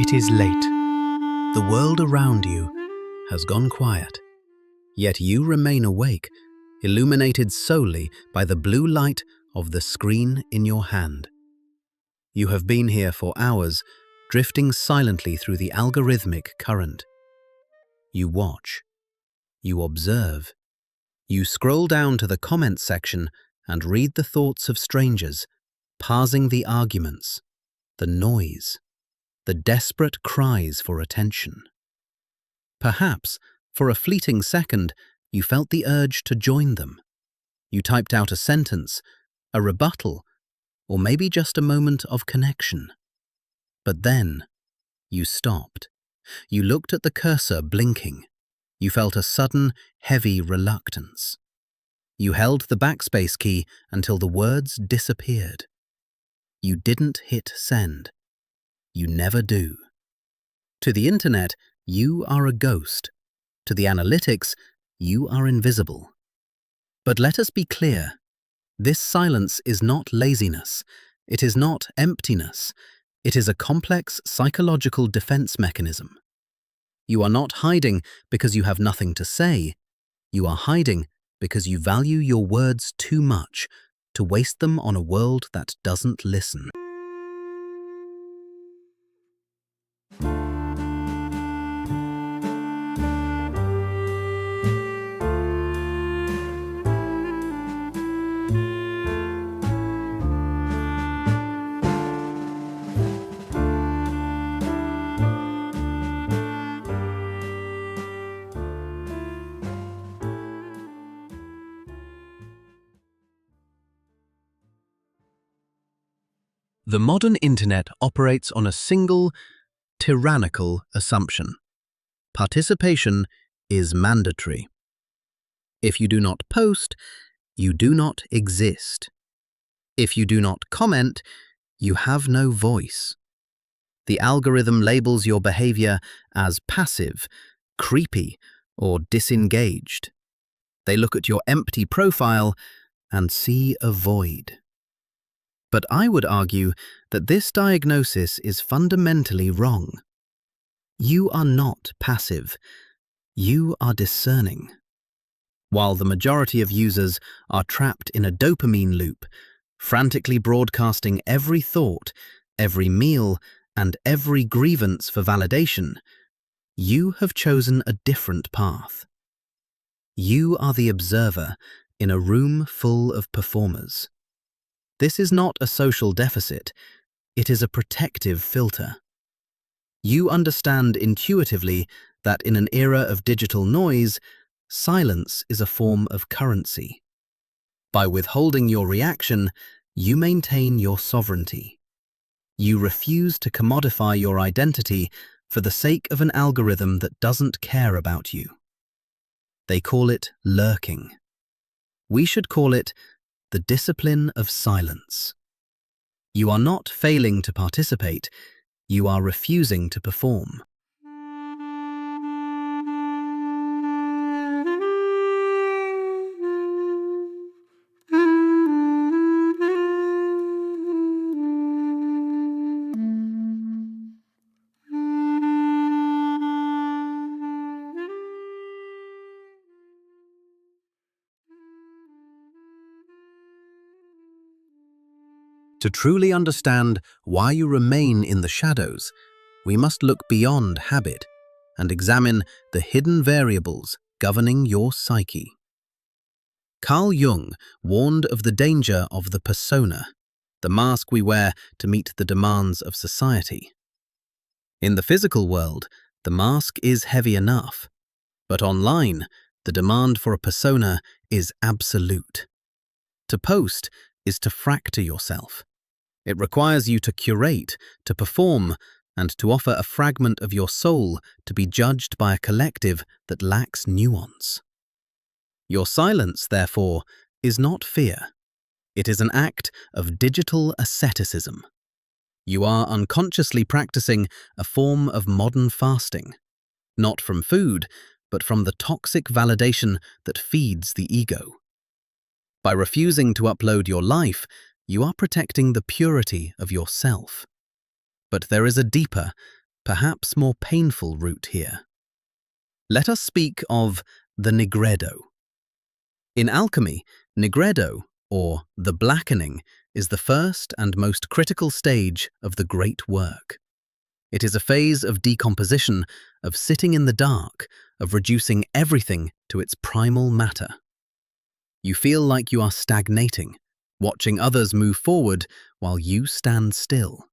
It is late. The world around you has gone quiet. Yet you remain awake, illuminated solely by the blue light of the screen in your hand. You have been here for hours, drifting silently through the algorithmic current. You watch. You observe. You scroll down to the comments section and read the thoughts of strangers, parsing the arguments, the noise, the desperate cries for attention. Perhaps, for a fleeting second, you felt the urge to join them. You typed out a sentence, a rebuttal, or maybe just a moment of connection. But then, you stopped. You looked at the cursor blinking. You felt a sudden, heavy reluctance. You held the backspace key until the words disappeared. You didn't hit send. You never do. To the internet, you are a ghost. To the analytics, you are invisible. But let us be clear. This silence is not laziness. It is not emptiness. It is a complex psychological defense mechanism. You are not hiding because you have nothing to say. You are hiding because you value your words too much to waste them on a world that doesn't listen. The modern internet operates on a single, tyrannical assumption. Participation is mandatory. If you do not post, you do not exist. If you do not comment, you have no voice. The algorithm labels your behavior as passive, creepy, or disengaged. They look at your empty profile and see a void. But I would argue that this diagnosis is fundamentally wrong. You are not passive. You are discerning. While the majority of users are trapped in a dopamine loop, frantically broadcasting every thought, every meal, and every grievance for validation, you have chosen a different path. You are the observer in a room full of performers. This is not a social deficit, it is a protective filter. You understand intuitively that in an era of digital noise, silence is a form of currency. By withholding your reaction, you maintain your sovereignty. You refuse to commodify your identity for the sake of an algorithm that doesn't care about you. They call it lurking. We should call it the discipline of silence. You are not failing to participate, you are refusing to perform. To truly understand why you remain in the shadows, we must look beyond habit and examine the hidden variables governing your psyche. Carl Jung warned of the danger of the persona, the mask we wear to meet the demands of society. In the physical world, the mask is heavy enough, but online, the demand for a persona is absolute. To post is to fracture yourself. It requires you to curate, to perform, and to offer a fragment of your soul to be judged by a collective that lacks nuance. Your silence, therefore, is not fear. It is an act of digital asceticism. You are unconsciously practicing a form of modern fasting, not from food, but from the toxic validation that feeds the ego. By refusing to upload your life, you are protecting the purity of yourself. But there is a deeper, perhaps more painful route here. Let us speak of the nigredo. In alchemy, nigredo, or the blackening, is the first and most critical stage of the great work. It is a phase of decomposition, of sitting in the dark, of reducing everything to its primal matter. You feel like you are stagnating, watching others move forward while you stand still.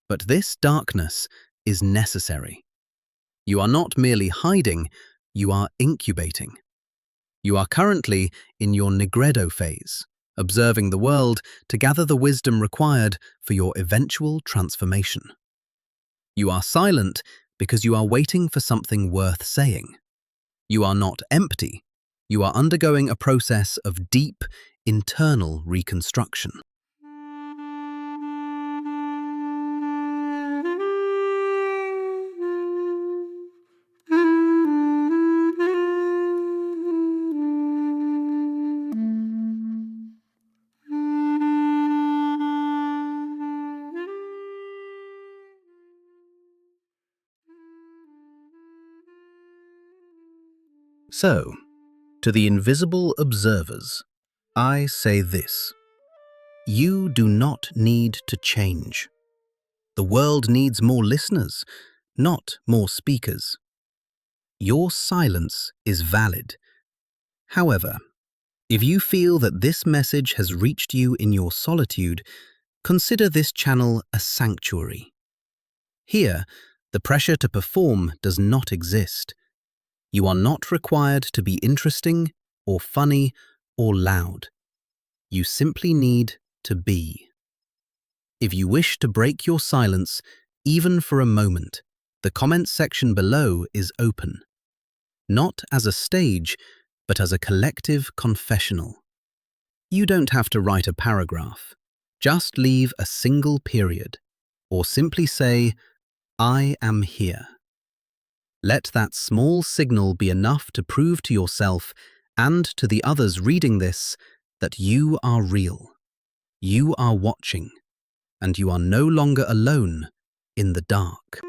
But this darkness is necessary. You are not merely hiding, you are incubating. You are currently in your nigredo phase, observing the world to gather the wisdom required for your eventual transformation. You are silent because you are waiting for something worth saying. You are not empty. You are undergoing a process of deep, internal reconstruction. So, to the invisible observers, I say this: you do not need to change. The world needs more listeners, not more speakers. Your silence is valid. However, if you feel that this message has reached you in your solitude, consider this channel a sanctuary. Here, the pressure to perform does not exist. You are not required to be interesting, or funny, or loud. You simply need to be. If you wish to break your silence, even for a moment, the comments section below is open. Not as a stage, but as a collective confessional. You don't have to write a paragraph. Just leave a single period, or simply say, "I am here." Let that small signal be enough to prove to yourself and to the others reading this that you are real, you are watching, and you are no longer alone in the dark.